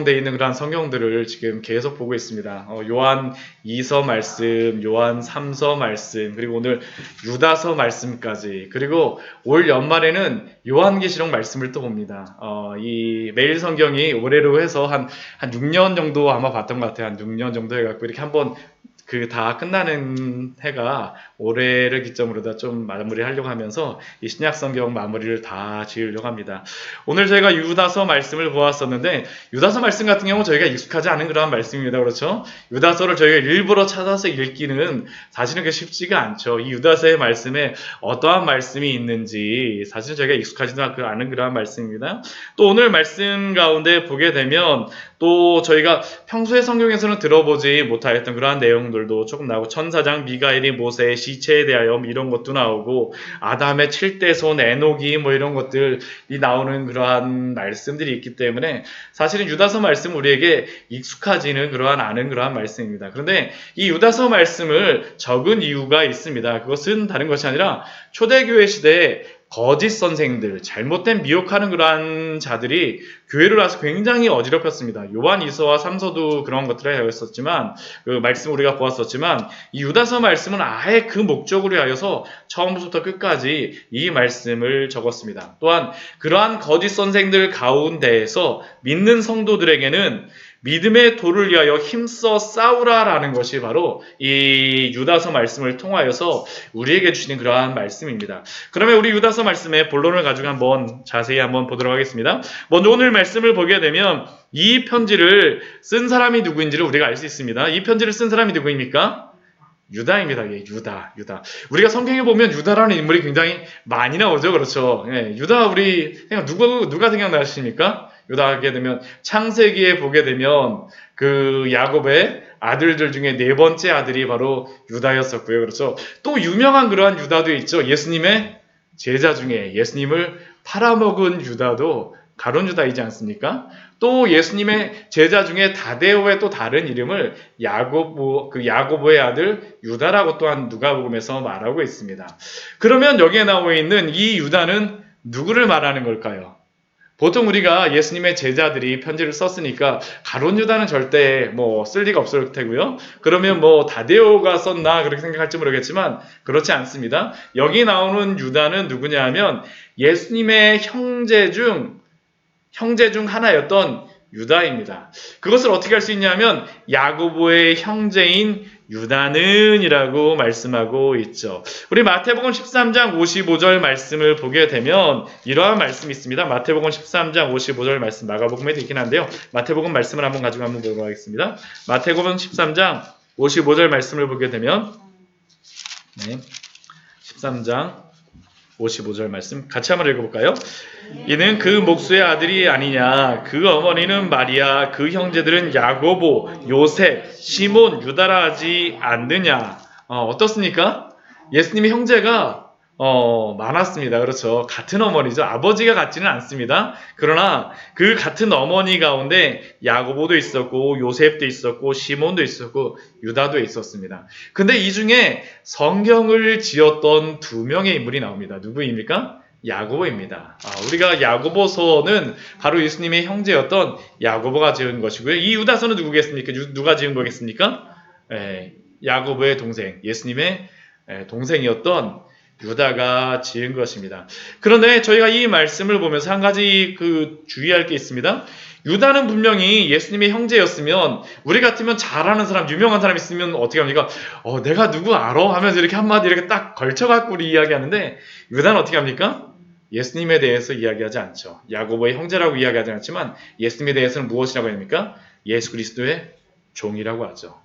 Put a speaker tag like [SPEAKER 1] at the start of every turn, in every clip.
[SPEAKER 1] 되어 있는 그런 성경들을 지금 계속 보고 있습니다. 요한 2서 말씀, 요한 3서 말씀, 그리고 오늘 유다서 말씀까지, 그리고 올 연말에는 요한계시록 말씀을 또 봅니다. 이 매일 성경이 올해로 해서 한 6년 정도 아마 봤던 것 같아요. 한 6년 정도 해갖고 이렇게 한번 다 끝나는 해가 올해를 기점으로 다 좀 마무리하려고 하면서 이 신약 성경 마무리를 다 지으려고 합니다. 오늘 저희가 유다서 말씀을 보았었는데, 유다서 말씀 같은 경우 저희가 익숙하지 않은 그러한 말씀입니다. 그렇죠? 유다서를 저희가 일부러 찾아서 읽기는 사실은 그게 쉽지가 않죠. 이 유다서의 말씀에 어떠한 말씀이 있는지 사실은 저희가 익숙하지도 않은 그러한 말씀입니다. 또 오늘 말씀 가운데 보게 되면 또 저희가 평소에 성경에서는 들어보지 못하였던 그러한 내용들도 조금 나오고, 천사장 미가엘이 모세의 시체에 대하여 이런 것도 나오고, 아담의 7대 손 에녹이 이런 것들이 나오는 그러한 말씀들이 있기 때문에 사실은 유다서 말씀은 우리에게 익숙하지는 않은 그러한 말씀입니다. 그런데 이 유다서 말씀을 적은 이유가 있습니다. 그것은 다른 것이 아니라 초대교회 시대에 거짓 선생들, 잘못된 미혹하는 그러한 자들이 교회를 와서 굉장히 어지럽혔습니다. 요한 2서와 3서도 그런 것들을 하였었지만, 그 말씀 우리가 보았었지만, 이 유다서 말씀은 아예 그 목적으로 하여서 처음부터 끝까지 이 말씀을 적었습니다. 또한 그러한 거짓 선생들 가운데에서 믿는 성도들에게는 믿음의 도를 위하여 힘써 싸우라라는 것이 바로 이 유다서 말씀을 통하여서 우리에게 주시는 그러한 말씀입니다. 그러면 우리 유다서 말씀의 본론을 가지고 자세히 한번 보도록 하겠습니다. 먼저 오늘 말씀을 보게 되면 이 편지를 쓴 사람이 누구인지를 우리가 알 수 있습니다. 이 편지를 쓴 사람이 누구입니까? 유다입니다. 예, 유다. 우리가 성경에 보면 유다라는 인물이 굉장히 많이 나오죠. 그렇죠. 예, 유다 우리 누가 생각나십니까? 유다 하게 되면 창세기에 보게 되면 그 야곱의 아들들 중에 네 번째 아들이 바로 유다였었고요. 그렇죠. 또 유명한 그러한 유다도 있죠. 예수님의 제자 중에 예수님을 팔아먹은 유다도 가룟 유다이지 않습니까? 또 예수님의 제자 중에 다데오의 또 다른 이름을 야고보의 아들 유다라고 또한 누가복음에서 말하고 있습니다. 그러면 여기에 나와 있는 이 유다는 누구를 말하는 걸까요? 보통 우리가 예수님의 제자들이 편지를 썼으니까 가룟 유다는 절대 쓸 리가 없을 테고요. 그러면 다데오가 썼나 그렇게 생각할지 모르겠지만 그렇지 않습니다. 여기 나오는 유다는 누구냐 하면 예수님의 형제 중 하나였던 유다입니다. 그것을 어떻게 할 수 있냐면 야고보의 형제인 유다는 이라고 말씀하고 있죠. 우리 마태복음 13장 55절 말씀을 보게 되면 이러한 말씀이 있습니다. 마태복음 13장 55절 말씀, 마가복음에도 있긴 한데요. 마태복음 말씀을 가지고 한번 보도록 하겠습니다. 마태복음 13장 55절 말씀을 보게 되면 13장 55절 말씀 같이 한번 읽어볼까요? 이는 그 목수의 아들이 아니냐? 그 어머니는 마리아, 그 형제들은 야고보, 요셉, 시몬, 유다라 하지 않느냐? 어떻습니까? 예수님의 형제가 많았습니다. 그렇죠. 같은 어머니죠. 아버지가 같지는 않습니다. 그러나 그 같은 어머니 가운데 야고보도 있었고 요셉도 있었고 시몬도 있었고 유다도 있었습니다. 근데 이 중에 성경을 지었던 두 명의 인물이 나옵니다. 누구입니까? 야고보입니다. 우리가 야고보서는 바로 예수님의 형제였던 야고보가 지은 것이고요. 이 유다서는 누구겠습니까? 누가 지은 거겠습니까? 야고보의 동생, 예수님의 동생이었던 유다가 지은 것입니다. 그런데 저희가 이 말씀을 보면서 한 가지 주의할 게 있습니다. 유다는 분명히 예수님의 형제였으면 우리 같으면 잘 아는 사람, 유명한 사람 있으면 어떻게 합니까? 내가 누구 알아? 하면서 이렇게 한마디 이렇게 딱 걸쳐갖고 우리 이야기하는데 유다는 어떻게 합니까? 예수님에 대해서 이야기하지 않죠. 야고보의 형제라고 이야기하지 않지만 예수님에 대해서는 무엇이라고 합니까? 예수 그리스도의 종이라고 하죠.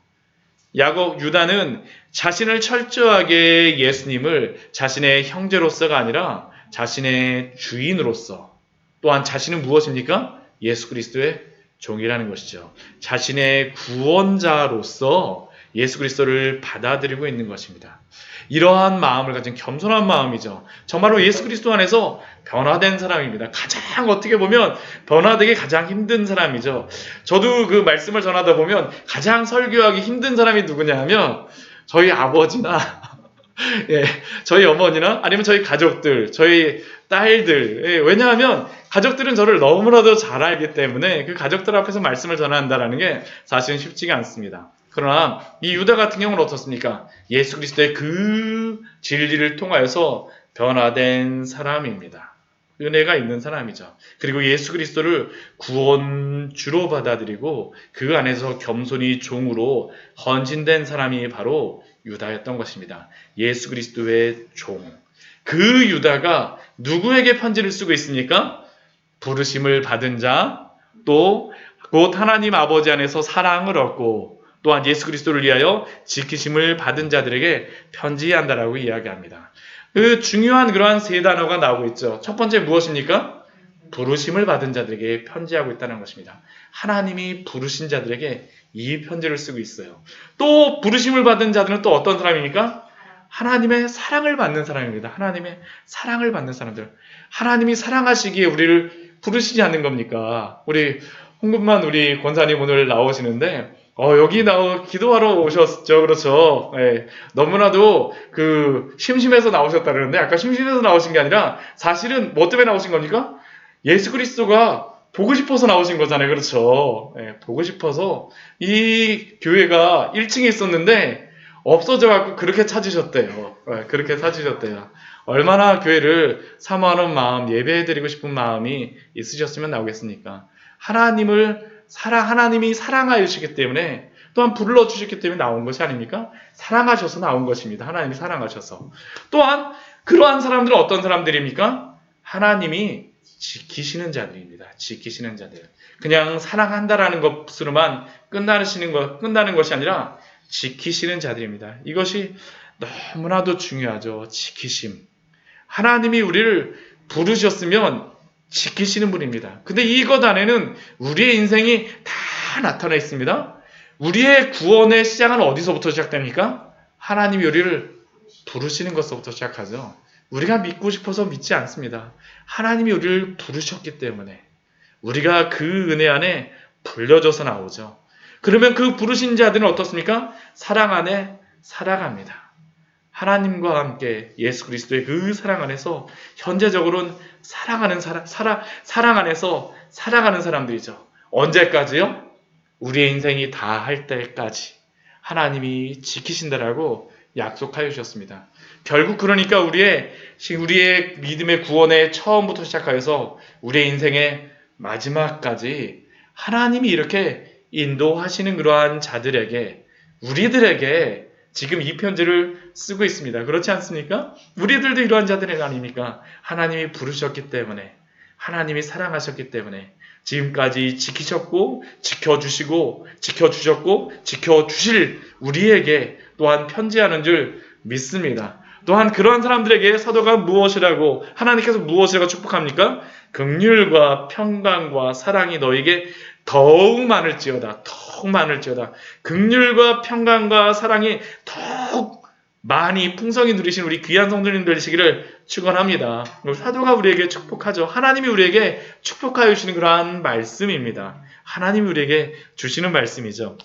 [SPEAKER 1] 유다는 자신을 철저하게 예수님을 자신의 형제로서가 아니라 자신의 주인으로서, 또한 자신은 무엇입니까? 예수 그리스도의 종이라는 것이죠. 자신의 구원자로서 예수 그리스도를 받아들이고 있는 것입니다. 이러한 마음을 가진 겸손한 마음이죠. 정말로 예수 그리스도 안에서 변화된 사람입니다. 가장 어떻게 보면 변화되기 가장 힘든 사람이죠. 저도 그 말씀을 전하다 보면 가장 설교하기 힘든 사람이 누구냐 하면 저희 아버지나 예, 저희 어머니나 아니면 저희 가족들, 저희 딸들. 예, 왜냐하면 가족들은 저를 너무나도 잘 알기 때문에 그 가족들 앞에서 말씀을 전한다라는 게 사실은 쉽지가 않습니다. 그러나 이 유다 같은 경우는 어떻습니까? 예수 그리스도의 그 진리를 통하여서 변화된 사람입니다. 은혜가 있는 사람이죠. 그리고 예수 그리스도를 구원주로 받아들이고 그 안에서 겸손히 종으로 헌신된 사람이 바로 유다였던 것입니다. 예수 그리스도의 종. 그 유다가 누구에게 편지를 쓰고 있습니까? 부르심을 받은 자, 또 곧 하나님 아버지 안에서 사랑을 얻고 또한 예수 그리스도를 위하여 지키심을 받은 자들에게 편지한다라고 이야기합니다. 그 중요한 그러한 세 단어가 나오고 있죠. 첫 번째 무엇입니까? 부르심을 받은 자들에게 편지하고 있다는 것입니다. 하나님이 부르신 자들에게 이 편지를 쓰고 있어요. 또 부르심을 받은 자들은 또 어떤 사람입니까? 하나님의 사랑을 받는 사람입니다. 하나님의 사랑을 받는 사람들. 하나님이 사랑하시기에 우리를 부르시지 않는 겁니까? 우리 홍금만 우리 권사님 오늘 나오시는데 여기 기도하러 오셨죠. 그렇죠. 예, 너무나도 심심해서 나오셨다 그러는데 아까 심심해서 나오신 게 아니라 사실은 뭐 때문에 나오신 겁니까? 예수 그리스도가 보고 싶어서 나오신 거잖아요. 그렇죠. 예, 보고 싶어서 이 교회가 1층에 있었는데 없어져갖고 그렇게 찾으셨대요. 예, 그렇게 찾으셨대요. 얼마나 교회를 사모하는 마음, 예배해드리고 싶은 마음이 있으셨으면 나오겠습니까? 하나님이 사랑하시기 때문에 또한 불러주셨기 때문에 나온 것이 아닙니까? 사랑하셔서 나온 것입니다. 하나님이 사랑하셔서. 또한 그러한 사람들은 어떤 사람들입니까? 하나님이 지키시는 자들입니다. 지키시는 자들. 그냥 사랑한다라는 것으로만 끝나는 것이 아니라 지키시는 자들입니다. 이것이 너무나도 중요하죠. 지키심. 하나님이 우리를 부르셨으면 지키시는 분입니다. 근데 이것 안에는 우리의 인생이 다 나타나 있습니다. 우리의 구원의 시작은 어디서부터 시작됩니까? 하나님이 우리를 부르시는 것부터 시작하죠. 우리가 믿고 싶어서 믿지 않습니다. 하나님이 우리를 부르셨기 때문에 우리가 그 은혜 안에 불려져서 나오죠. 그러면 그 부르신 자들은 어떻습니까? 사랑 안에 살아갑니다. 하나님과 함께 예수 그리스도의 그 사랑 안에서 현재적으로는 사랑 안에서 살아가는 사람들이죠. 언제까지요? 우리의 인생이 다 할 때까지 하나님이 지키신다라고 약속하여 주셨습니다. 결국 그러니까 우리의 믿음의 구원의 처음부터 시작하여서 우리의 인생의 마지막까지 하나님이 이렇게 인도하시는 그러한 자들에게 우리들에게 지금 이 편지를 쓰고 있습니다. 그렇지 않습니까? 우리들도 이러한 자들이 아닙니까? 하나님이 부르셨기 때문에 하나님이 사랑하셨기 때문에 지금까지 지키셨고 지켜주시고 지켜주셨고 지켜주실 우리에게 또한 편지하는 줄 믿습니다. 또한 그러한 사람들에게 사도가 무엇이라고 하나님께서 무엇이라고 축복합니까? 긍휼과 평강과 사랑이 너에게 더욱 많을지어다. 더욱 많을지어다. 긍휼과 평강과 사랑이 더욱 많이 풍성히 누리신 우리 귀한 성도님 되시기를 축원합니다. 사도가 우리에게 축복하죠. 하나님이 우리에게 축복하여 주시는 그러한 말씀입니다. 하나님이 우리에게 주시는 말씀이죠.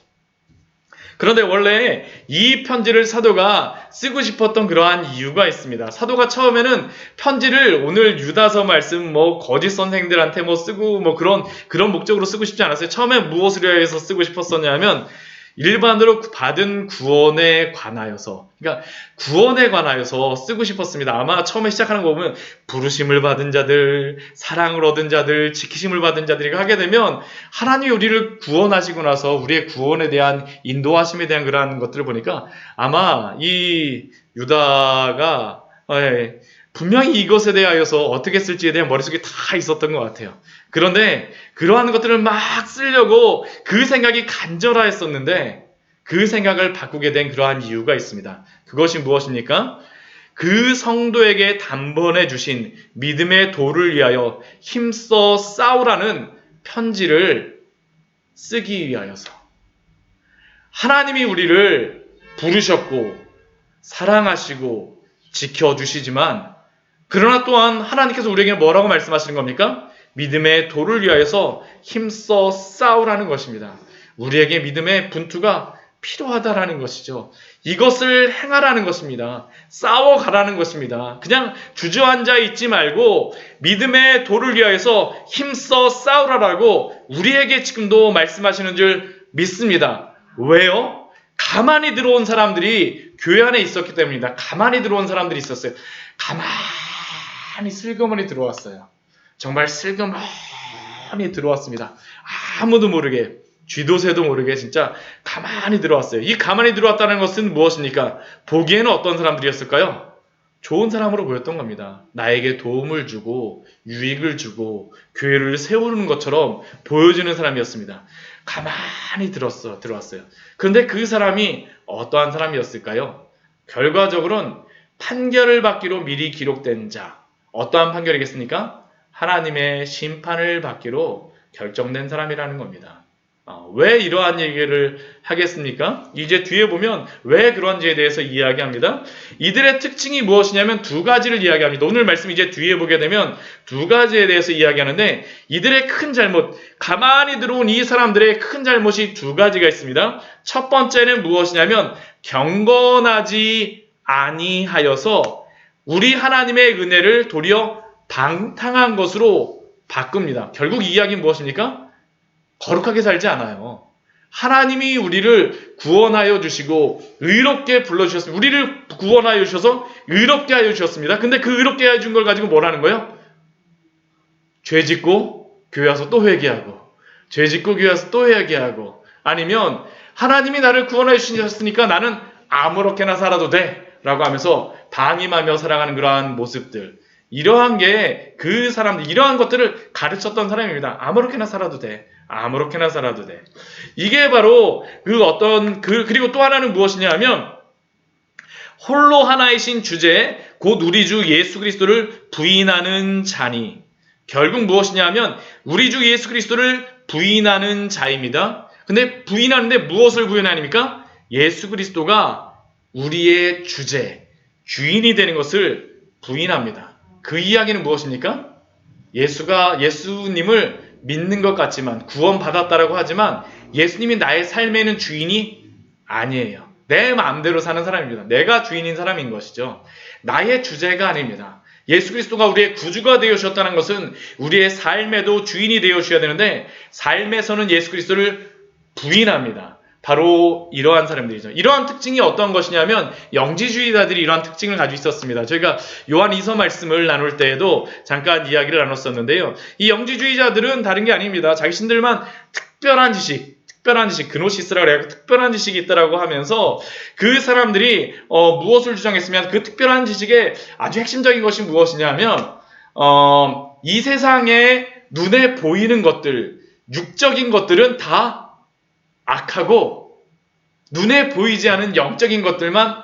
[SPEAKER 1] 그런데 원래 이 편지를 사도가 쓰고 싶었던 그러한 이유가 있습니다. 사도가 처음에는 편지를 오늘 유다서 말씀 거짓 선생들한테 쓰고 그런 목적으로 쓰고 싶지 않았어요. 처음에 무엇을 위해서 쓰고 싶었었냐면 일반으로 받은 구원에 관하여서, 그러니까 구원에 관하여서 쓰고 싶었습니다. 아마 처음에 시작하는 거 보면 부르심을 받은 자들, 사랑을 얻은 자들, 지키심을 받은 자들이 하게 되면 하나님이 우리를 구원하시고 나서 우리의 구원에 대한 인도하심에 대한 그러한 것들을 보니까 아마 이 유다가 분명히 이것에 대하여서 어떻게 쓸지에 대한 머릿속에 다 있었던 것 같아요. 그런데 그러한 것들을 막 쓰려고 그 생각이 간절하였었는데 그 생각을 바꾸게 된 그러한 이유가 있습니다. 그것이 무엇입니까? 그 성도에게 단번에 주신 믿음의 도를 위하여 힘써 싸우라는 편지를 쓰기 위하여서 하나님이 우리를 부르셨고 사랑하시고 지켜주시지만 그러나 또한 하나님께서 우리에게 뭐라고 말씀하시는 겁니까? 믿음의 도를 위하여서 힘써 싸우라는 것입니다. 우리에게 믿음의 분투가 필요하다라는 것이죠. 이것을 행하라는 것입니다. 싸워가라는 것입니다. 그냥 주저앉아 있지 말고 믿음의 도를 위하여서 힘써 싸우라라고 우리에게 지금도 말씀하시는 줄 믿습니다. 왜요? 가만히 들어온 사람들이 교회 안에 있었기 때문입니다. 가만히 들어온 사람들이 있었어요. 가만히 슬그머니 들어왔어요. 정말 슬그머니 들어왔습니다. 아무도 모르게, 쥐도 새도 모르게 진짜 가만히 들어왔어요. 이 가만히 들어왔다는 것은 무엇입니까? 보기에는 어떤 사람들이었을까요? 좋은 사람으로 보였던 겁니다. 나에게 도움을 주고 유익을 주고 교회를 세우는 것처럼 보여지는 사람이었습니다. 가만히 들어왔어요. 그런데 그 사람이 어떠한 사람이었을까요? 결과적으로는 판결을 받기로 미리 기록된 자. 어떠한 판결이겠습니까? 하나님의 심판을 받기로 결정된 사람이라는 겁니다. 왜 이러한 얘기를 하겠습니까? 이제 뒤에 보면 왜 그런지에 대해서 이야기합니다. 이들의 특징이 무엇이냐면 두 가지를 이야기합니다. 오늘 말씀 이제 뒤에 보게 되면 두 가지에 대해서 이야기하는데 이들의 큰 잘못, 가만히 들어온 이 사람들의 큰 잘못이 두 가지가 있습니다. 첫 번째는 무엇이냐면 경건하지 아니하여서 우리 하나님의 은혜를 도리어 방탕한 것으로 바꿉니다. 결국 이 이야기는 무엇입니까? 거룩하게 살지 않아요. 하나님이 우리를 구원하여 주시고 의롭게 불러주셨습니다. 우리를 구원하여 주셔서 의롭게 하여 주셨습니다. 근데 그 의롭게 하여 준 걸 가지고 뭐라는 거예요? 죄 짓고 교회 와서 또 회개하고, 죄 짓고 교회 와서 또 회개하고, 아니면 하나님이 나를 구원하여 주셨으니까 나는 아무렇게나 살아도 돼 라고 하면서 방임하며 살아가는 그러한 모습들, 이러한 게 그 사람들, 이러한 것들을 가르쳤던 사람입니다. 아무렇게나 살아도 돼. 아무렇게나 살아도 돼. 이게 바로 그리고 또 하나는 무엇이냐 하면 홀로 하나이신 주제, 곧 우리 주 예수 그리스도를 부인하는 자니. 결국 무엇이냐 하면 우리 주 예수 그리스도를 부인하는 자입니다. 근데 부인하는데 무엇을 부인하니까? 예수 그리스도가 우리의 주제, 주인이 되는 것을 부인합니다. 그 이야기는 무엇입니까? 예수님을 믿는 것 같지만, 구원받았다라고 하지만 예수님이 나의 삶에는 주인이 아니에요. 내 마음대로 사는 사람입니다. 내가 주인인 사람인 것이죠. 나의 주제가 아닙니다. 예수 그리스도가 우리의 구주가 되어주셨다는 것은 우리의 삶에도 주인이 되어주셔야 되는데 삶에서는 예수 그리스도를 부인합니다. 바로 이러한 사람들이죠. 이러한 특징이 어떤 것이냐면 영지주의자들이 이러한 특징을 가지고 있었습니다. 저희가 요한 2서 말씀을 나눌 때에도 잠깐 이야기를 나눴었는데요. 이 영지주의자들은 다른 게 아닙니다. 자신들만 특별한 지식, 그노시스라고 해요. 특별한 지식이 있다라고 하면서 그 사람들이 무엇을 주장했으면 그 특별한 지식의 아주 핵심적인 것이 무엇이냐면 이 세상에 눈에 보이는 것들, 육적인 것들은 다 악하고 눈에 보이지 않은 영적인 것들만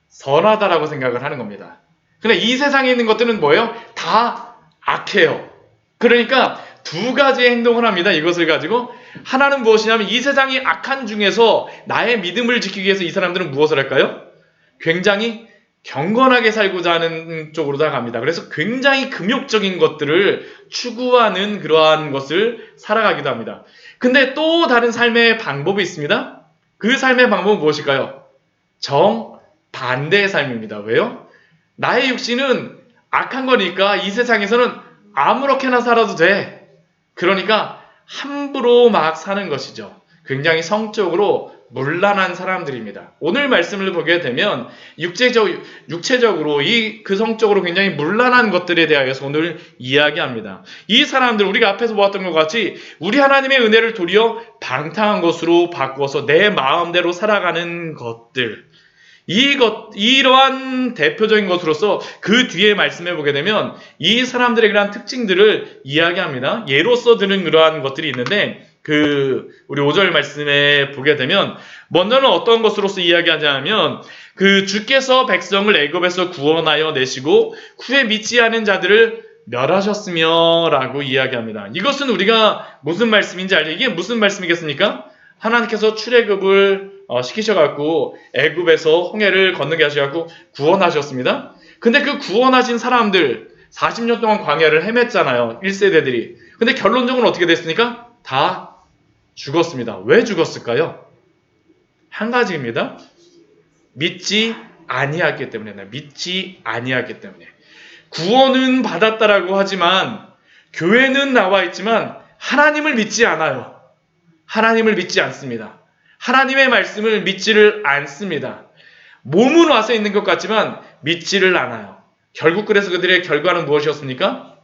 [SPEAKER 1] 선하다라고 생각을 하는 겁니다. 근데 이 세상에 있는 것들은 뭐예요? 다 악해요. 그러니까 두 가지의 행동을 합니다. 이것을 가지고 하나는 무엇이냐면 이 세상이 악한 중에서 나의 믿음을 지키기 위해서 이 사람들은 무엇을 할까요? 굉장히 경건하게 살고자 하는 쪽으로 나갑니다. 그래서 굉장히 금욕적인 것들을 추구하는 그러한 것을 살아가기도 합니다. 근데 또 다른 삶의 방법이 있습니다. 그 삶의 방법은 무엇일까요? 정반대의 삶입니다. 왜요? 나의 육신은 악한 거니까 이 세상에서는 아무렇게나 살아도 돼. 그러니까 함부로 막 사는 것이죠. 굉장히 성적으로 문란한 사람들입니다. 오늘 말씀을 보게 되면 육체적으로 그 성적으로 굉장히 문란한 것들에 대하여서 오늘 이야기합니다. 이 사람들, 우리가 앞에서 보았던 것 같이 우리 하나님의 은혜를 도리어 방탕한 것으로 바꾸어서 내 마음대로 살아가는 것들, 이러한 대표적인 것으로서 그 뒤에 말씀해 보게 되면 이 사람들의 그러한 특징들을 이야기합니다. 예로서 드는 그러한 것들이 있는데 우리 5절 말씀에 보게 되면 먼저는 어떤 것으로서 이야기하자면 주께서 백성을 애굽에서 구원하여 내시고 후에 믿지 않은 자들을 멸하셨으며 라고 이야기합니다. 이것은 우리가 무슨 말씀인지 알죠? 이게 무슨 말씀이겠습니까? 하나님께서 출애굽을 시키셔갖고 애굽에서 홍해를 건너게 하셔갖고 구원하셨습니다. 근데 그 구원하신 사람들 40년 동안 광야를 헤맸잖아요. 1세대들이. 근데 결론적으로 어떻게 됐습니까? 다 죽었습니다. 왜 죽었을까요? 한 가지입니다. 믿지 아니하기 때문에. 믿지 아니하기 때문에. 구원은 받았다라고 하지만 교회는 나와 있지만 하나님을 믿지 않아요. 하나님을 믿지 않습니다. 하나님의 말씀을 믿지를 않습니다. 몸은 와서 있는 것 같지만 믿지를 않아요. 결국 그래서 그들의 결과는 무엇이었습니까?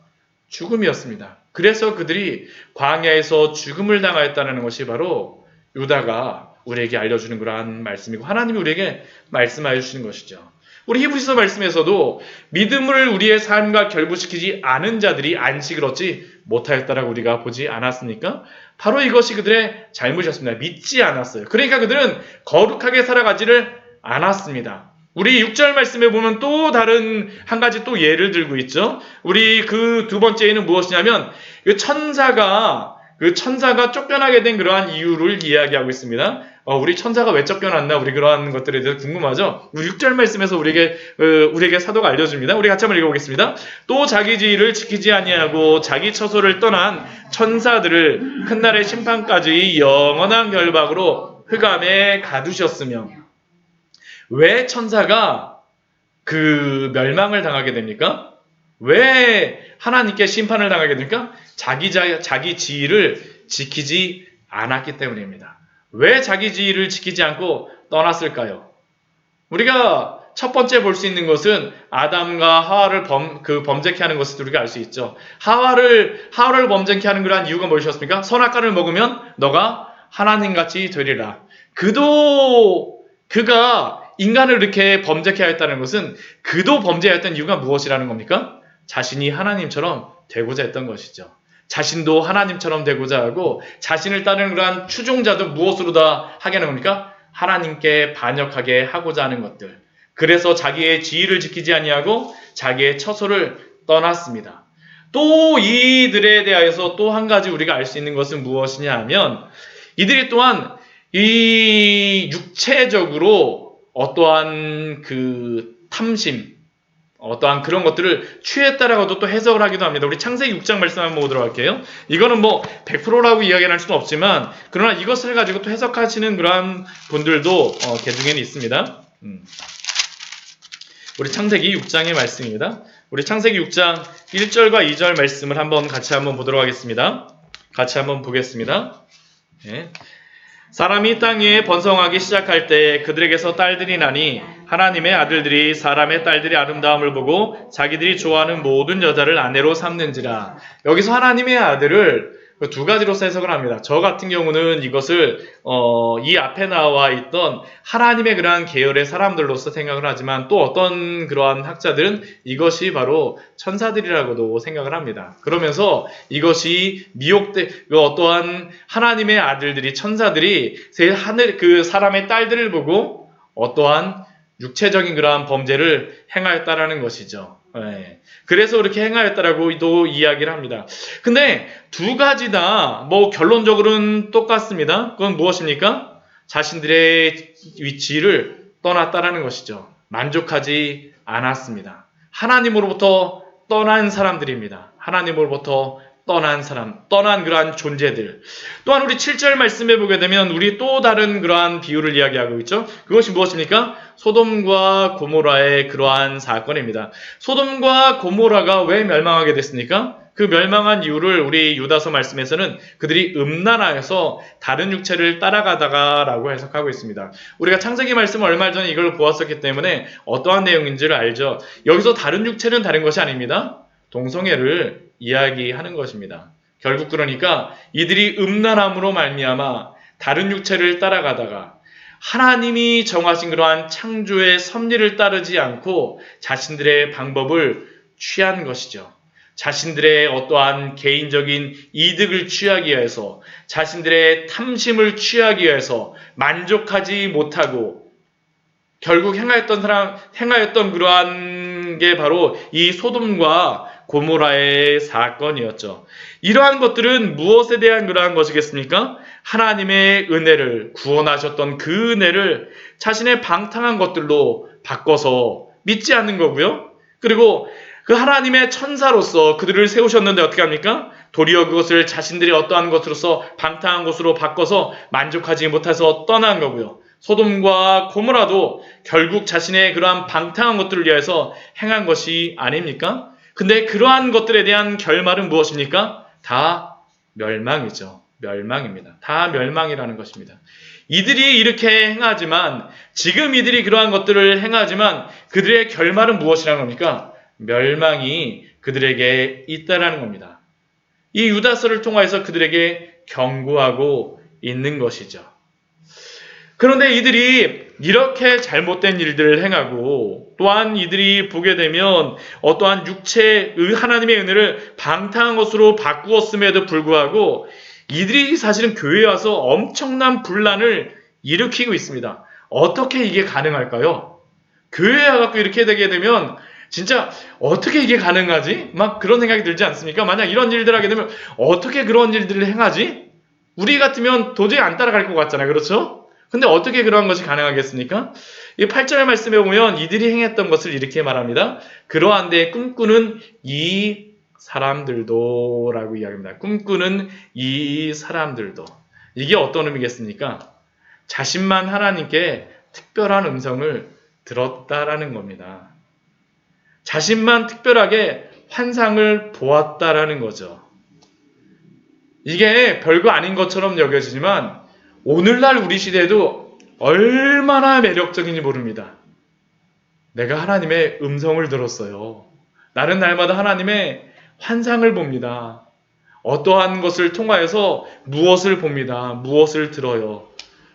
[SPEAKER 1] 죽음이었습니다. 그래서 그들이 광야에서 죽음을 당하였다는 것이 바로 유다가 우리에게 알려주는 그러한 말씀이고 하나님이 우리에게 말씀하여 주시는 것이죠. 우리 히브리서 말씀에서도 믿음을 우리의 삶과 결부시키지 않은 자들이 안식을 얻지 못하였다라고 우리가 보지 않았습니까? 바로 이것이 그들의 잘못이었습니다. 믿지 않았어요. 그러니까 그들은 거룩하게 살아가지를 않았습니다. 우리 6절 말씀에 보면 또 다른 한 가지 또 예를 들고 있죠. 우리 그 두 번째는 무엇이냐면 그 천사가 쫓겨나게 된 그러한 이유를 이야기하고 있습니다. 우리 천사가 왜 쫓겨났나? 우리 그러한 것들에 대해서 궁금하죠? 6절 말씀에서 우리에게 사도가 알려줍니다. 우리 같이 한번 읽어보겠습니다. 또 자기 지위를 지키지 아니하고 자기 처소를 떠난 천사들을 큰 날의 심판까지 영원한 결박으로 흑암에 가두셨으며. 왜 천사가 그 멸망을 당하게 됩니까? 왜 하나님께 심판을 당하게 됩니까? 자기 지위를 지키지 않았기 때문입니다. 왜 자기 지위를 지키지 않고 떠났을까요? 우리가 첫 번째 볼 수 있는 것은 아담과 하와를 범죄케 하는 것을 우리가 알 수 있죠. 하와를 범죄케 하는 그러한 이유가 무엇이었습니까? 선악과를 먹으면 너가 하나님같이 되리라. 그가 인간을 이렇게 범죄케 하였다는 것은 그도 범죄하였던 이유가 무엇이라는 겁니까? 자신이 하나님처럼 되고자 했던 것이죠. 자신도 하나님처럼 되고자 하고 자신을 따르는 그러한 추종자도 무엇으로 다 하게 하는 겁니까? 하나님께 반역하게 하고자 하는 것들. 그래서 자기의 지위를 지키지 아니하고 자기의 처소를 떠났습니다. 또 이들에 대하여서 또 한 가지 우리가 알 수 있는 것은 무엇이냐 하면 이들이 또한 이 육체적으로 어떠한 그 탐심, 어떠한 그런 것들을 취했다라고도 또 해석을 하기도 합니다. 우리 창세기 6장 말씀 한번 보도록 할게요. 이거는 뭐 100%라고 이야기는 할 수는 없지만 그러나 이것을 가지고 또 해석하시는 그러한 분들도 개중에는 있습니다. 우리 창세기 6장의 말씀입니다. 우리 창세기 6장 1절과 2절 말씀을 같이 한번 보도록 하겠습니다. 같이 한번 보겠습니다. 네. 사람이 땅 위에 번성하기 시작할 때 그들에게서 딸들이 나니 하나님의 아들들이 사람의 딸들의 아름다움을 보고 자기들이 좋아하는 모든 여자를 아내로 삼는지라. 여기서 하나님의 아들을 두 가지로 해석을 합니다. 저 같은 경우는 이것을 이 앞에 나와 있던 하나님의 그러한 계열의 사람들로서 생각을 하지만 또 어떤 그러한 학자들은 이것이 바로 천사들이라고도 생각을 합니다. 그러면서 이것이 어떠한 하나님의 아들들이 천사들이 그 사람의 딸들을 보고 어떠한 육체적인 그러한 범죄를 행하였다라는 것이죠. 네. 그래서 그렇게 행하였다라고도 이야기를 합니다. 근데 두 가지 다 결론적으로는 똑같습니다. 그건 무엇입니까? 자신들의 위치를 떠났다라는 것이죠. 만족하지 않았습니다. 하나님으로부터 떠난 사람들입니다. 하나님으로부터 떠난 그러한 존재들. 또한 우리 7절 말씀해 보게 되면 우리 또 다른 그러한 비유를 이야기하고 있죠. 그것이 무엇입니까? 소돔과 고모라의 그러한 사건입니다. 소돔과 고모라가 왜 멸망하게 됐습니까? 그 멸망한 이유를 우리 유다서 말씀에서는 그들이 음란하여서 다른 육체를 따라가다가라고 해석하고 있습니다. 우리가 창세기 말씀을 얼마 전에 이걸 보았었기 때문에 어떠한 내용인지를 알죠. 여기서 다른 육체는 다른 것이 아닙니다. 동성애를 이야기하는 것입니다. 결국 그러니까 이들이 음란함으로 말미암아 다른 육체를 따라가다가 하나님이 정하신 그러한 창조의 섭리를 따르지 않고 자신들의 방법을 취한 것이죠. 자신들의 어떠한 개인적인 이득을 취하기 위해서 자신들의 탐심을 취하기 위해서 만족하지 못하고 결국 행하였던 그러한 게 바로 이 소돔과 고모라의 사건이었죠. 이러한 것들은 무엇에 대한 그러한 것이겠습니까? 하나님의 은혜를 구원하셨던 그 은혜를 자신의 방탕한 것들로 바꿔서 믿지 않는 거고요. 그리고 그 하나님의 천사로서 그들을 세우셨는데 어떻게 합니까? 도리어 그것을 자신들이 어떠한 것으로서 방탕한 것으로 바꿔서 만족하지 못해서 떠난 거고요. 소돔과 고모라도 결국 자신의 그러한 방탕한 것들을 위해서 행한 것이 아닙니까? 근데 그러한 것들에 대한 결말은 무엇입니까? 다 멸망이죠. 멸망입니다. 다 멸망이라는 것입니다. 이들이 이렇게 행하지만, 지금 이들이 그러한 것들을 행하지만 그들의 결말은 무엇이라는 겁니까? 멸망이 그들에게 있다라는 겁니다. 이 유다서를 통해서 그들에게 경고하고 있는 것이죠. 그런데 이들이 이렇게 잘못된 일들을 행하고, 또한 이들이 보게 되면 어떠한 육체의 하나님의 은혜를 방탕한 것으로 바꾸었음에도 불구하고 이들이 사실은 교회에 와서 엄청난 분란을 일으키고 있습니다. 어떻게 이게 가능할까요? 교회에 와서 이렇게 되게 되면 진짜 어떻게 이게 가능하지? 막 그런 생각이 들지 않습니까? 만약 이런 일들을 하게 되면 어떻게 그런 일들을 행하지? 우리 같으면 도저히 안 따라갈 것 같잖아요. 그렇죠? 근데 어떻게 그러한 것이 가능하겠습니까? 이 8절 말씀에 보면 이들이 행했던 것을 이렇게 말합니다. 그러한 데 꿈꾸는 이 사람들도 라고 이야기합니다. 꿈꾸는 이 사람들도. 이게 어떤 의미겠습니까? 자신만 하나님께 특별한 음성을 들었다라는 겁니다. 자신만 특별하게 환상을 보았다라는 거죠. 이게 별거 아닌 것처럼 여겨지지만 오늘날 우리 시대에도 얼마나 매력적인지 모릅니다. 내가 하나님의 음성을 들었어요. 나는 날마다 하나님의 환상을 봅니다. 어떠한 것을 통하여서 무엇을 봅니다. 무엇을 들어요.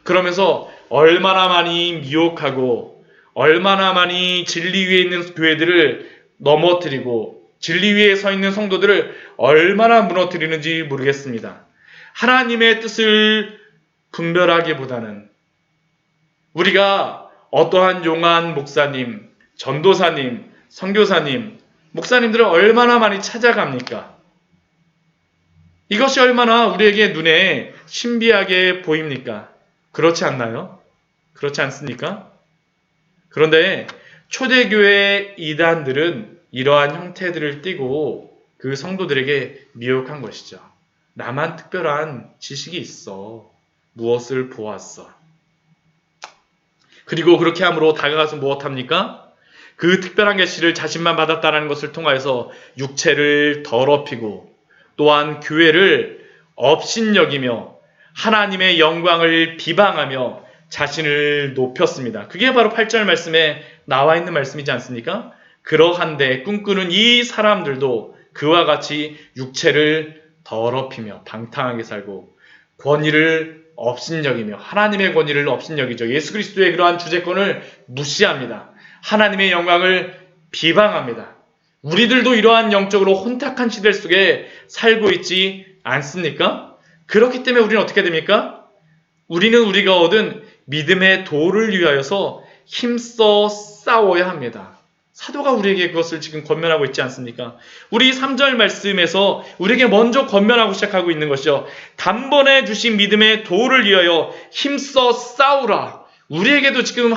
[SPEAKER 1] 그러면서 얼마나 많이 미혹하고 얼마나 많이 진리 위에 있는 교회들을 넘어뜨리고 진리 위에 서 있는 성도들을 얼마나 무너뜨리는지 모르겠습니다. 하나님의 뜻을 분별하기보다는 우리가 어떠한 용한 목사님, 전도사님, 선교사님, 목사님들을 얼마나 많이 찾아갑니까? 이것이 얼마나 우리에게 눈에 신비하게 보입니까? 그렇지 않나요? 그렇지 않습니까? 그런데 초대교회 이단들은 이러한 형태들을 띠고 그 성도들에게 미혹한 것이죠. 나만 특별한 지식이 있어. 무엇을 보았어. 그리고 그렇게 함으로 다가가서 무엇합니까? 그 특별한 계시를 자신만 받았다는 것을 통하여서 육체를 더럽히고 또한 교회를 업신여기며 하나님의 영광을 비방하며 자신을 높였습니다. 그게 바로 8절 말씀에 나와 있는 말씀이지 않습니까? 그러한데 꿈꾸는 이 사람들도 그와 같이 육체를 더럽히며 방탕하게 살고 권위를 업신여기며 하나님의 권위를 업신여기죠. 예수 그리스도의 그러한 주재권을 무시합니다. 하나님의 영광을 비방합니다. 우리들도 이러한 영적으로 혼탁한 시대 속에 살고 있지 않습니까? 그렇기 때문에 우리는 어떻게 됩니까? 우리는 우리가 얻은 믿음의 도를 위하여서 힘써 싸워야 합니다. 사도가 우리에게 그것을 지금 권면하고 있지 않습니까? 우리 3절 말씀에서 우리에게 먼저 권면하고 시작하고 있는 것이죠. 단번에 주신 믿음의 도를 위하여 힘써 싸우라. 우리에게도 지금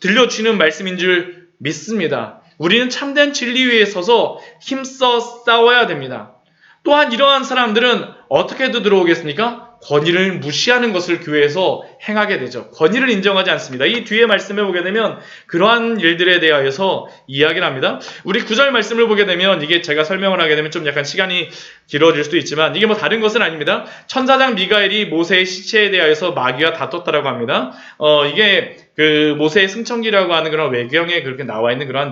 [SPEAKER 1] 들려주는 말씀인 줄 믿습니다. 우리는 참된 진리 위에 서서 힘써 싸워야 됩니다. 또한 이러한 사람들은 어떻게 들어오겠습니까? 권위를 무시하는 것을 교회에서 행하게 되죠. 권위를 인정하지 않습니다. 이 뒤에 말씀을 보게 되면 그러한 일들에 대하여서 이야기를 합니다. 우리 9절 말씀을 보게 되면 이게 제가 설명을 하게 되면 좀 약간 시간이 길어질 수도 있지만 이게 뭐 다른 것은 아닙니다. 천사장 미가엘이 모세의 시체에 대하여서 마귀와 다퉜다라고 합니다. 이게 그 모세의 승천기라고 하는 그런 외경에 그렇게 나와 있는 그런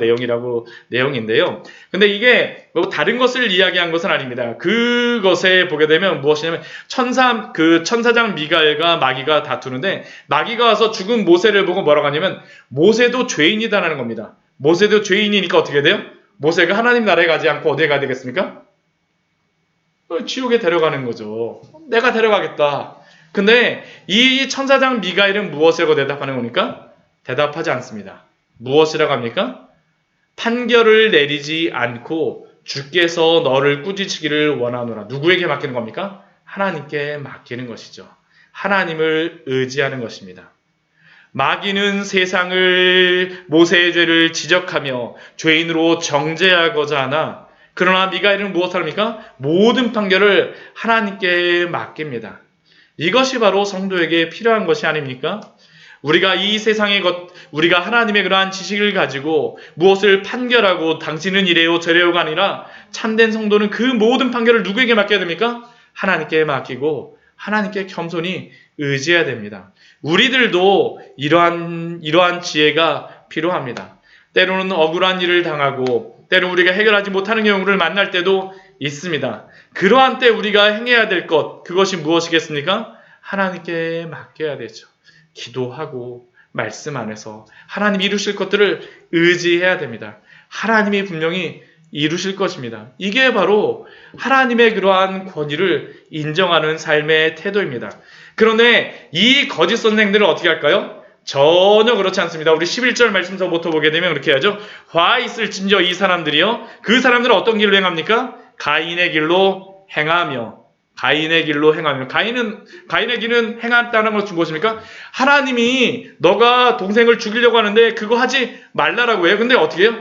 [SPEAKER 1] 내용인데요. 근데 이게 뭐 다른 것을 이야기한 것은 아닙니다. 그것에 보게 되면 무엇이냐면 천사장 미가엘과 마귀가 다투는데 마귀가 와서 죽은 모세를 보고 뭐라고 하냐면 모세도 죄인이다라는 겁니다. 모세도 죄인이니까 어떻게 돼요? 모세가 하나님 나라에 가지 않고 어디에 가야 되겠습니까? 지옥에 데려가는 거죠. 내가 데려가겠다. 근데 이 천사장 미가엘은 무엇이라고 대답하는 겁니까? 대답하지 않습니다. 무엇이라고 합니까? 판결을 내리지 않고 주께서 너를 꾸짖으기를 원하노라. 누구에게 맡기는 겁니까? 하나님께 맡기는 것이죠. 하나님을 의지하는 것입니다. 마귀는 세상을 모세의 죄를 지적하며 죄인으로 정죄하고자 하나 그러나 미가엘은 무엇을 합니까? 모든 판결을 하나님께 맡깁니다. 이것이 바로 성도에게 필요한 것이 아닙니까? 우리가 이 세상의 우리가 하나님의 그러한 지식을 가지고 무엇을 판결하고 당신은 이래요 저래요가 아니라 참된 성도는 그 모든 판결을 누구에게 맡겨야 됩니까? 하나님께 맡기고 하나님께 겸손히 의지해야 됩니다. 우리들도 이러한 지혜가 필요합니다. 때로는 억울한 일을 당하고 때로 우리가 해결하지 못하는 경우를 만날 때도 있습니다. 그러한 때 우리가 행해야 될 것, 그것이 무엇이겠습니까? 하나님께 맡겨야 되죠. 기도하고 말씀 안에서 하나님이 이루실 것들을 의지해야 됩니다. 하나님이 분명히 이루실 것입니다. 이게 바로 하나님의 그러한 권위를 인정하는 삶의 태도입니다. 그런데 이 거짓 선생들은 어떻게 할까요? 전혀 그렇지 않습니다. 우리 11절 말씀서부터 보게 되면 그렇게 하죠. 화 있을진저 이 사람들이요. 그 사람들은 어떤 길로 행합니까? 가인의 길로 행하며. 가인의 길은 행한다는 것은 무엇입니까? 하나님이 너가 동생을 죽이려고 하는데 그거 하지 말라라고 해요. 근데 어떻게 해요?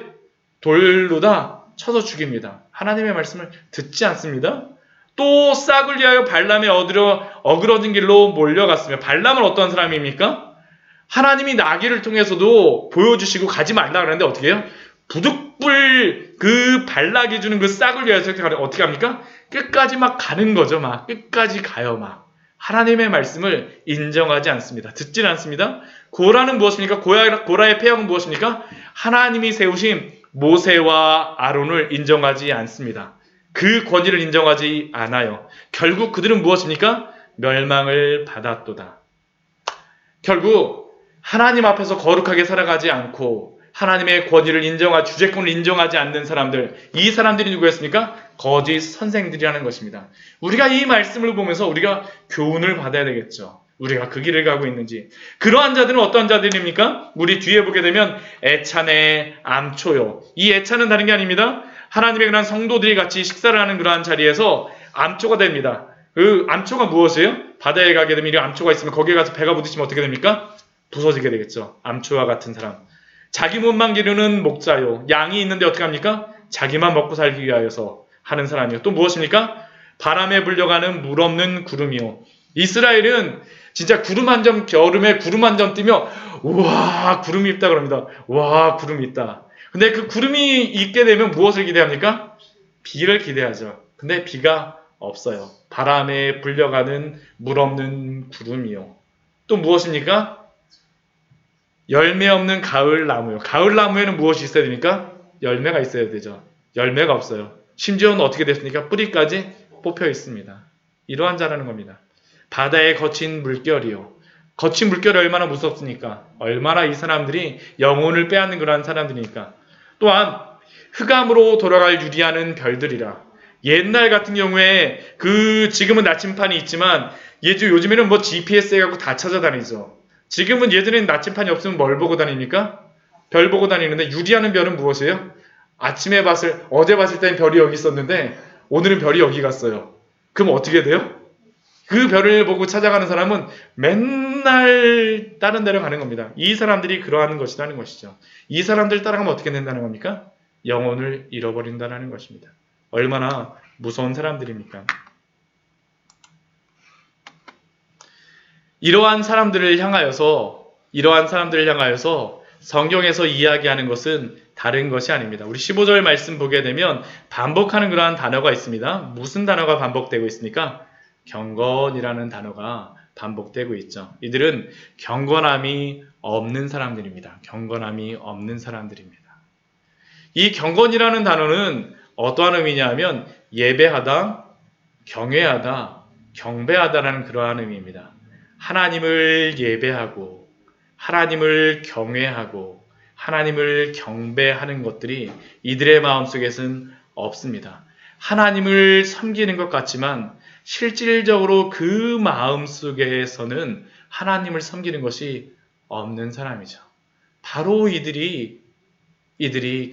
[SPEAKER 1] 돌로다 쳐서 죽입니다. 하나님의 말씀을 듣지 않습니다. 또 싹을 위하여 발람에 어그러진 길로 몰려갔으며, 발람은 어떤 사람입니까? 하나님이 나귀를 통해서도 보여주시고 가지 말라 그러는데 어떻게 해요? 부득불 그 발락이 주는 그 싹을 위해서 어떻게 합니까? 끝까지 막 가는 거죠. 막 끝까지 가요. 막 하나님의 말씀을 인정하지 않습니다. 듣질 않습니다. 고라는 무엇입니까? 고라의 폐역은 무엇입니까? 하나님이 세우신 모세와 아론을 인정하지 않습니다. 그 권위를 인정하지 않아요. 결국 그들은 무엇입니까? 멸망을 받았도다. 결국 하나님 앞에서 거룩하게 살아가지 않고 하나님의 권위를 주재권을 인정하지 않는 사람들, 이 사람들이 누구였습니까? 거짓 선생들이라는 것입니다. 우리가 이 말씀을 보면서 우리가 교훈을 받아야 되겠죠. 우리가 그 길을 가고 있는지. 그러한 자들은 어떤 자들입니까? 우리 뒤에 보게 되면 애찬의 암초요. 이 애찬은 다른 게 아닙니다. 하나님의 그런 성도들이 같이 식사를 하는 그러한 자리에서 암초가 됩니다. 그 암초가 무엇이에요? 바다에 가게 되면 이 암초가 있으면 거기에 가서 배가 부딪히면 어떻게 됩니까? 부서지게 되겠죠. 암초와 같은 사람. 자기 몸만 기르는 목자요. 양이 있는데 어떻게 합니까? 자기만 먹고 살기 위하여서 하는 사람이요. 또 무엇입니까? 바람에 불려가는 물 없는 구름이요. 이스라엘은 진짜 여름에 구름 한 점 뜨면 우와 구름이 있다 그럽니다. 와 구름이 있다. 근데 그 구름이 있게 되면 무엇을 기대합니까? 비를 기대하죠. 근데 비가 없어요. 바람에 불려가는 물 없는 구름이요. 또 무엇입니까? 열매 없는 가을 나무요. 가을 나무에는 무엇이 있어야 됩니까? 열매가 있어야 되죠. 열매가 없어요. 심지어는 어떻게 됐습니까? 뿌리까지 뽑혀 있습니다. 이러한 자라는 겁니다. 바다에 거친 물결이요. 거친 물결이 얼마나 무섭습니까? 얼마나 이 사람들이 영혼을 빼앗는 그러한 사람들이니까. 또한 흑암으로 돌아갈 유리하는 별들이라. 옛날 같은 경우에 지금은 나침판이 있지만 요즘에는 GPS 해갖고 다 찾아다니죠. 지금은 예전에는 나침판이 없으면 뭘 보고 다닙니까? 별 보고 다니는데 유리하는 별은 무엇이에요? 어제 봤을 땐 별이 여기 있었는데 오늘은 별이 여기 갔어요. 그럼 어떻게 돼요? 그 별을 보고 찾아가는 사람은 맨날 다른 데로 가는 겁니다. 이 사람들이 그러하는 것이라는 것이죠. 이 사람들 따라가면 어떻게 된다는 겁니까? 영혼을 잃어버린다는 것입니다. 얼마나 무서운 사람들입니까? 이러한 사람들을 향하여서 성경에서 이야기하는 것은 다른 것이 아닙니다. 우리 15절 말씀 보게 되면 반복하는 그러한 단어가 있습니다. 무슨 단어가 반복되고 있습니까? 경건이라는 단어가 반복되고 있죠. 이들은 경건함이 없는 사람들입니다. 경건함이 없는 사람들입니다. 이 경건이라는 단어는 어떠한 의미냐 하면 예배하다, 경외하다, 경배하다라는 그러한 의미입니다. 하나님을 예배하고 하나님을 경외하고 하나님을 경배하는 것들이 이들의 마음속에는 없습니다. 하나님을 섬기는 것 같지만 실질적으로 그 마음속에서는 하나님을 섬기는 것이 없는 사람이죠. 바로 이들이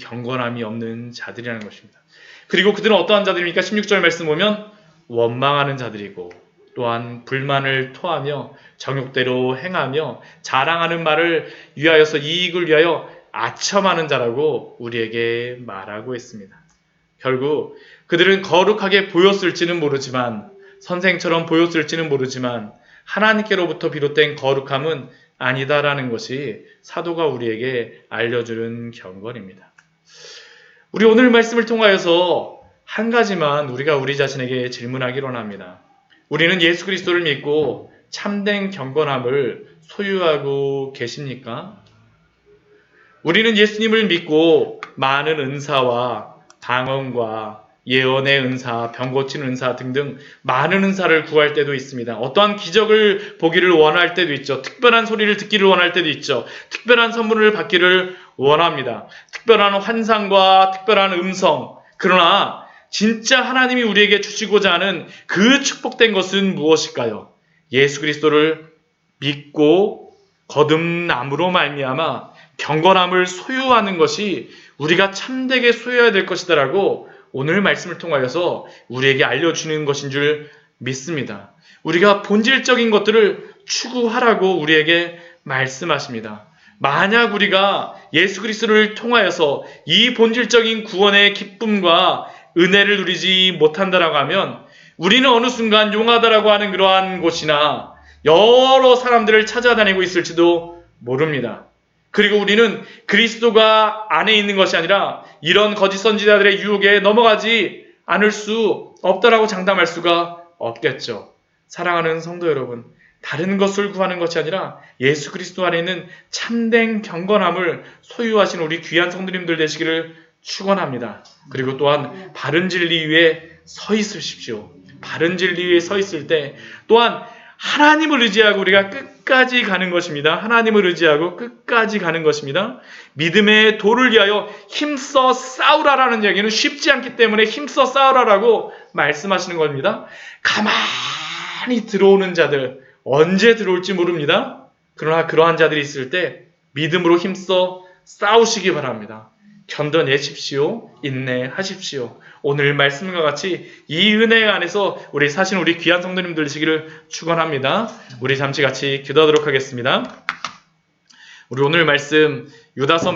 [SPEAKER 1] 경건함이 없는 자들이라는 것입니다. 그리고 그들은 어떠한 자들입니까? 16절 말씀 보면 원망하는 자들이고 또한 불만을 토하며 정욕대로 행하며 자랑하는 말을 위하여서 이익을 위하여 아첨하는 자라고 우리에게 말하고 있습니다. 결국 그들은 거룩하게 보였을지는 모르지만 선생처럼 보였을지는 모르지만 하나님께로부터 비롯된 거룩함은 아니다라는 것이 사도가 우리에게 알려주는 경건입니다. 우리 오늘 말씀을 통하여서 한 가지만 우리가 우리 자신에게 질문하기로 합니다. 우리는 예수 그리스도를 믿고 참된 경건함을 소유하고 계십니까? 우리는 예수님을 믿고 많은 은사와 방언과 예언의 은사, 병 고치는 은사 등등 많은 은사를 구할 때도 있습니다. 어떠한 기적을 보기를 원할 때도 있죠. 특별한 소리를 듣기를 원할 때도 있죠. 특별한 선물을 받기를 원합니다. 특별한 환상과 특별한 음성. 그러나 진짜 하나님이 우리에게 주시고자 하는 그 축복된 것은 무엇일까요? 예수 그리스도를 믿고 거듭남으로 말미암아 경건함을 소유하는 것이 우리가 참되게 소유해야 될 것이다라고 오늘 말씀을 통하여서 우리에게 알려주는 것인 줄 믿습니다. 우리가 본질적인 것들을 추구하라고 우리에게 말씀하십니다. 만약 우리가 예수 그리스도를 통하여서 이 본질적인 구원의 기쁨과 은혜를 누리지 못한다라고 하면 우리는 어느 순간 용하다라고 하는 그러한 곳이나 여러 사람들을 찾아다니고 있을지도 모릅니다. 그리고 우리는 그리스도가 안에 있는 것이 아니라 이런 거짓 선지자들의 유혹에 넘어가지 않을 수 없다라고 장담할 수가 없겠죠. 사랑하는 성도 여러분, 다른 것을 구하는 것이 아니라 예수 그리스도 안에 있는 참된 경건함을 소유하신 우리 귀한 성도님들 되시기를 축원합니다. 그리고 또한 바른 진리 위에 서 있으십시오. 바른 진리 위에 서 있을 때 또한 하나님을 의지하고 우리가 끝까지 가는 것입니다. 하나님을 의지하고 끝까지 가는 것입니다. 믿음의 도를 위하여 힘써 싸우라라는 얘기는 쉽지 않기 때문에 힘써 싸우라라고 말씀하시는 겁니다. 가만히 들어오는 자들, 언제 들어올지 모릅니다. 그러나 그러한 자들이 있을 때 믿음으로 힘써 싸우시기 바랍니다. 견뎌내십시오. 인내하십시오. 오늘 말씀과 같이 이 은혜 안에서 우리 사신 우리 귀한 성도님들 되시기를 축원합니다. 우리 잠시 같이 기도하도록 하겠습니다. 우리 오늘 말씀 유다서